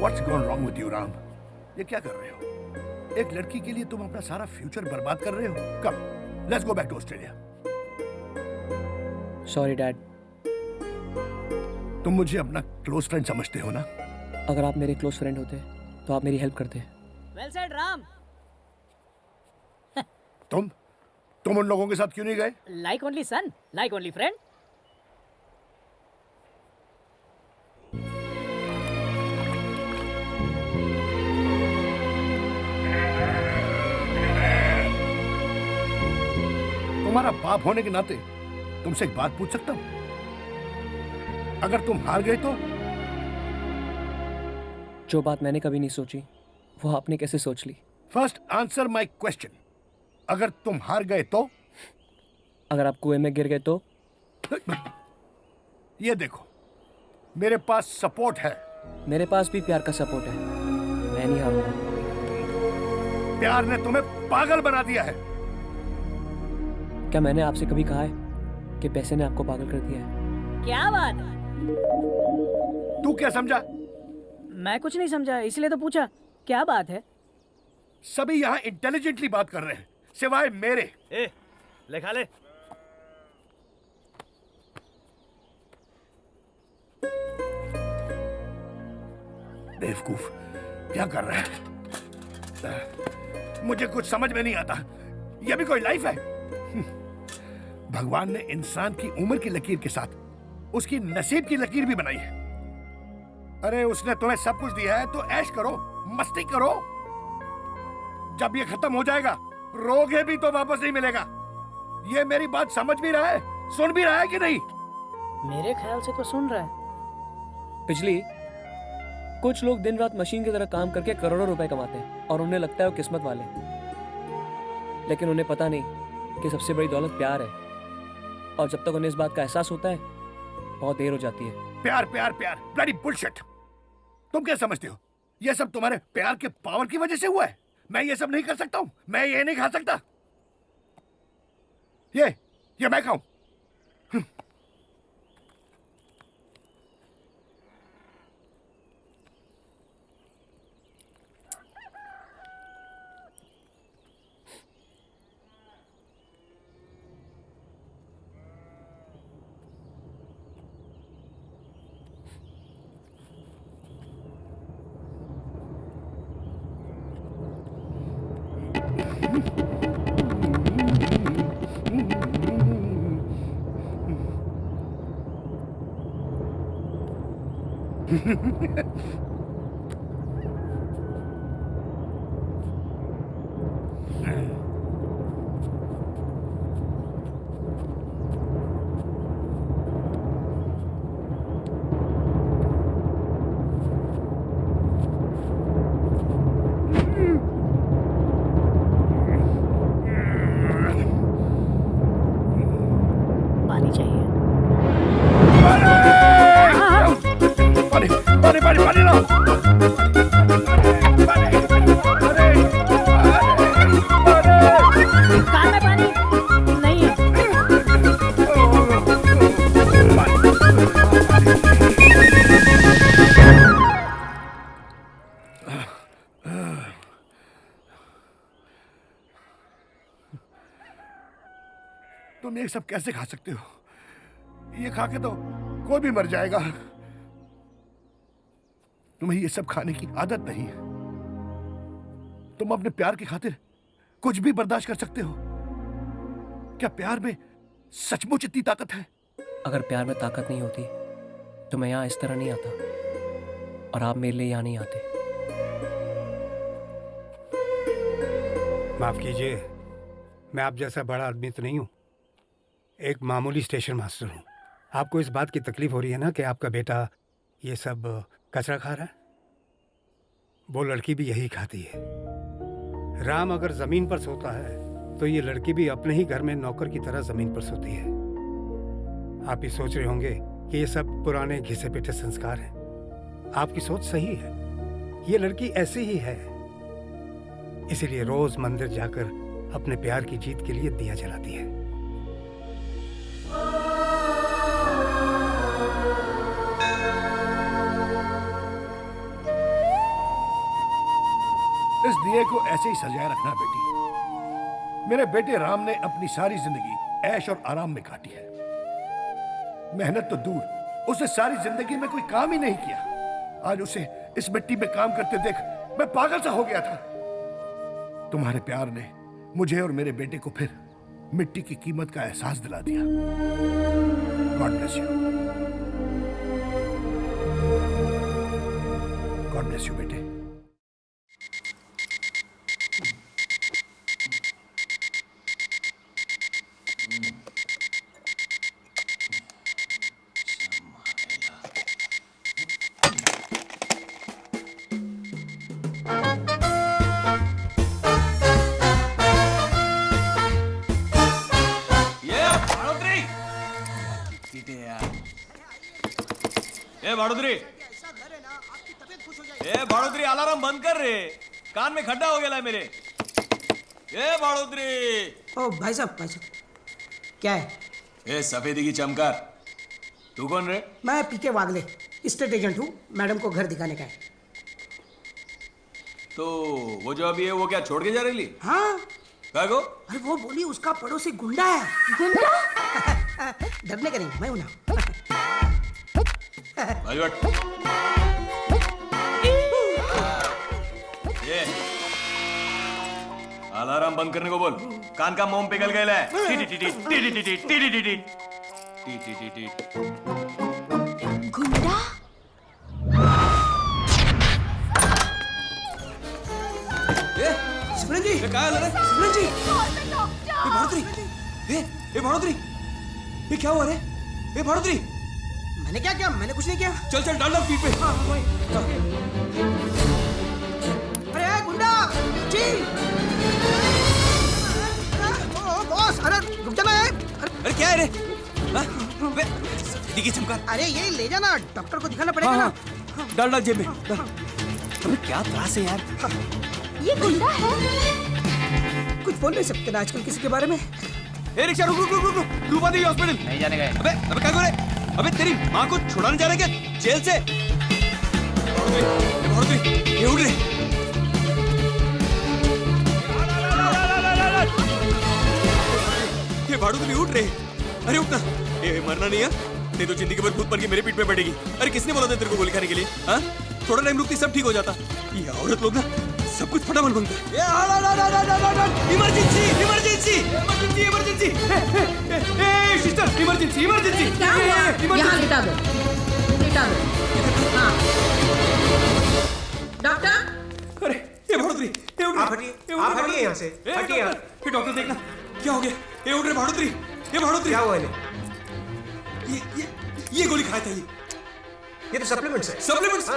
What's gone wrong with you, Ram? ये क्या कर रहे हो? एक लड़की के लिए तुम अपना सारा फ्यूचर बर्बाद कर रहे हो? Come, let's go back to Australia. Sorry dad. तुम मुझे अपना क्लोज फ्रेंड समझते हो ना? अगर आप मेरे क्लोज फ्रेंड होते तो आप मेरी हेल्प करते। Well said Ram. तुम उन लोगों के साथ क्यों नहीं गए? Like only son, like only friend. तुम्हारा बाप होने के नाते तुमसे एक बात पूछ सकता हूं? अगर तुम हार गए तो? जो बात मैंने कभी नहीं सोची वो आपने कैसे सोच ली? First answer my question. अगर तुम हार गए तो? अगर आप कुएं में गिर गए तो? ये देखो, मेरे पास सपोर्ट है। मेरे पास भी प्यार का सपोर्ट है। मैं नहीं हारूंगा। प्यार ने तुम्हें पागल बना दिया है। क्या मैंने आपसे कभी कहा है कि पैसे ने आपको पागल कर दिया है? क्या बात है? तू क्या समझा? मैं कुछ नहीं समझा, इसलिए तो पूछा। क्या बात है? सभी यहाँ इंटेलिजेंटली बात कर रहे हैं, सिवाय मेरे। ए, ले खा ले। बेवकूफ, क्या कर रहा है? मुझे कुछ समझ में नहीं आता। यह भी कोई लाइफ है? भगवान ने इंसान की उम्र की लकीर के साथ उसकी नसीब की लकीर भी बनाई है। अरे उसने तुम्हें सब कुछ दिया है तो ऐश करो, मस्ती करो। जब ये खत्म हो जाएगा, रोगे भी तो वापस नहीं मिलेगा। ये मेरी बात समझ भी रहा है, सुन भी रहा है कि नहीं? मेरे ख्याल से तो सुन रहा है। पिछली कुछ लोग दिन रात मशीन की तरह काम करके करोड़ों रुपए कमाते हैं और उन्हें लगता है वो किस्मत वाले, लेकिन उन्हें पता नहीं कि सबसे बड़ी दौलत प्यार है। और जब तक उन्हें इस बात का एहसास होता है बहुत देर हो जाती है। प्यार प्यार प्यार, ब्लडी बुलशिट। तुम क्या समझते हो ये सब तुम्हारे प्यार के पावर की वजह से हुआ है? मैं ये सब नहीं कर सकता हूं, मैं ये नहीं खा सकता। ये मैं खाऊं? पानी चाहिए। पानी पानी पानी पानी लो। कार में पानी नहीं है। तुम ये सब कैसे खा सकते हो? ये खा के तो कोई भी मर जाएगा। तुम्हें ये सब खाने की आदत नहीं है। तुम अपने प्यार की खातिर कुछ भी बर्दाश्त कर सकते हो। क्या प्यार में सचमुच इतनी ताकत है? अगर प्यार में ताकत नहीं होती तो मैं यहाँ इस तरह नहीं आता और आप मेरे लिए यहाँ नहीं आते। माफ कीजिए, मैं आप जैसा बड़ा आदमी तो नहीं हूँ, एक मामूली स्टेशन मास्टर हूँ। आपको इस बात की तकलीफ हो रही है ना कि आपका बेटा ये सब कचरा खा रहा है? वो लड़की भी यही खाती है। राम अगर जमीन पर सोता है तो ये लड़की भी अपने ही घर में नौकर की तरह जमीन पर सोती है। आप ही सोच रहे होंगे कि ये सब पुराने घिसे पिटे संस्कार हैं। आपकी सोच सही है, ये लड़की ऐसी ही है। इसीलिए रोज मंदिर जाकर अपने प्यार की जीत के लिए दिया जलाती है। इस दिए को ऐसे ही सजाए रखना बेटी। मेरे बेटे राम ने अपनी सारी जिंदगी ऐश और आराम में काटी है। मेहनत तो दूर, उसने सारी जिंदगी में कोई काम ही नहीं किया। आज उसे इस मिट्टी में काम करते देख मैं पागल सा हो गया था। तुम्हारे प्यार ने मुझे और मेरे बेटे को फिर मिट्टी की कीमत का एहसास दिला दिया। God bless you. God bless you बेटे। भाड़ोत्री अलार्म बंद कर रे, कान में खड्डा हो गया है मेरे। ए भाड़ोत्री। ओ भाई साहब क्या है? ए सफेदी की चमकार, तू कौन रे? मैं पीके वागले, स्टेट एजेंट हूँ। मैडम को घर दिखाने का है। तो वो जो अभी है वो क्या छोड़ के जा रही? हाँ। क्या को? अरे वो बोली उसका पड़ोसी गुंडा है। गुंडा? डरने का नहीं, मैं हूं ना। ये अलार्म बंद करने को बोल। कान का मोम पिघल गया है। गुंडा? सिमरन जी, क्या हाल है? सिमरन जी, ये भाड़ोत्री, ये भाड़ोत्री, ये क्या हुआ रे? ये भाड़ोत्री, मैंने क्या किया? मैंने कुछ नहीं किया। चल चल डाल पीठ पे। अरे गुंडा जी, बॉस, अरे रुक जाना है। अरे क्या है रे? दिखी चमकार। अरे ये ले जाना, डॉक्टर को दिखाना पड़ेगा ना। डाल डाल जेब में। अबे क्या त्रास है यार? ये गुंडा है? कुछ बोल नहीं सकते ना आजकल किसी के बारे में। ए रिक्शा रुक रुक रुक रुक रुक, रूपा देवी हॉस्पिटल नहीं जाने गए। अबे अबे क्या कर रहे? अबे तेरी माँ को छुड़ाने जा रहे क्या जेल से? भाड़ोत्री, ये उठ रहे। ये भाड़ोत्री उठ रहे। अरे उठना, ये मरना नहीं है। नहीं तो जिंदगी भर भूत बन के मेरे पीठ पे बैठेगी। अरे किसने बोला था तेरे को गोली खाने के लिए? हाँ, थोड़ा टाइम रुकती सब ठीक हो जाता। ये औरत लोग ना सब कुछ फटाफट बनता है। Emergency emergency emergency emergency, sister emergency emergency. यहाँ लिटा दो, लिटा दो। हाँ डॉक्टर। अरे ये भाड़ोत्री, ये उठ रहे। आप हटिए यहाँ से, हटिए। ये डॉक्टर देखना क्या हो गया। ये उठ रहे भाड़ोत्री, ये भाड़ोत्री क्या हुआ? ये गोली खाया था। ये तो सप्लीमेंट्स है। सप्लीमेंट्स?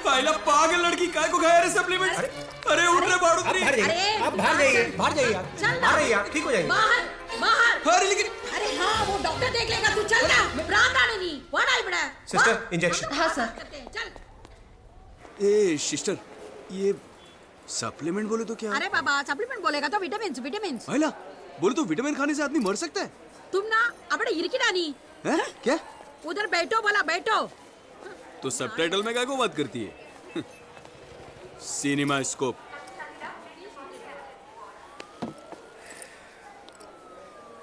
पहला पागल लड़की काय को खाया रे सप्लीमेंट्स? अरे उठ रहे भाड़ोत्री। आप बाहर जाइए, बाहर जाइए आप, बाहर जाइए आप, ठीक हो जाएंगे। बाहर बाहर। अरे लेकिन अरे हाँ वो डॉक्टर देख लेगा, तू चल ना। प्राण आने नहीं, वाड़ा ही बड़ा। Sister injection. हाँ सर। चल। ए सिस्टर, ये सप्लीमेंट बोले तो क्या? अरे बाबा सप्लीमेंट बोलेगा तो विटामिन विटामिन। पहला बोले तो विटामिन खाने से आदमी मर सकता है। तुम ना अपने इरकिना नहीं हैं? क्या? उधर बैठो बोला, बैठो। तो सबटाइटल में क्या को बात करती है? Cinema scope.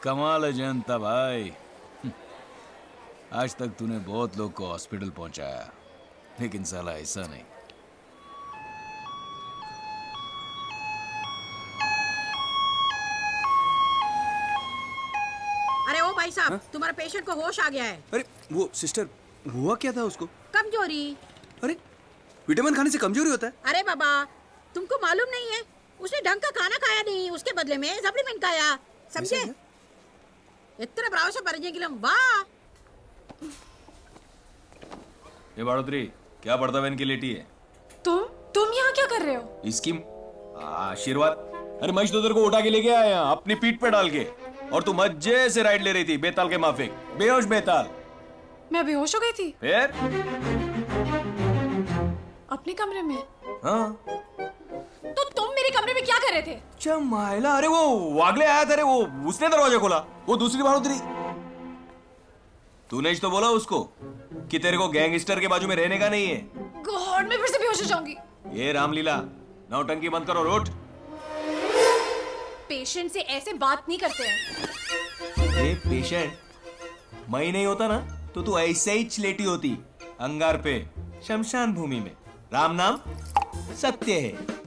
कमाल है जनता भाई। आज तक तूने बहुत लोग को हॉस्पिटल पहुंचाया, लेकिन साला ऐसा नहीं। अरे ओ भाई साहब, तुम्हारे पेशेंट को होश आ गया है। अरे वो सिस्टर, हुआ क्या था उसको? कमजोरी। अरे विटामिन खाने से कमजोरी होता है? अरे बाबा तुमको मालूम नहीं है, उसने ढंग का खाना खाया नहीं, उसके बदले में सप्लीमेंट खाया, समझे? इतने प्रावश्य परिचय वाह। ये भाड़ोत्री क्या पर्दा बहन की लेटी है? तुम यहाँ क्या कर रहे हो? इसकी आशीर्वाद। अरे महेश तो तेरे को उठा के लेके आया अपनी पीठ पे डाल के, और तू मजे से राइड ले रही थी बेताल के माफिक, बेहोश बेताल। मैं बेहोश हो गई थी फिर? अपने कमरे में। हाँ तो तुम मेरे कमरे में क्या कर रहे थे? चमाइला, अरे वो वागले आया था रे, वो उसने दरवाजा खोला। वो दूसरी भाड़ोत्री। तूने तो बोला उसको कि तेरे को गैंगस्टर के बाजू में रहने का नहीं है। गॉड, मैं फिर से बेहोश हो जाऊंगी। ये रामलीला, नौटंकी बंद करो, रोट। पेशेंट से ऐसे बात नहीं करते हैं। ये पेशेंट मैं ही नहीं होता ना तो तू ऐसे ही चिलेटी होती, अंगार पे, शमशान भूमि में। राम नाम सत्य है।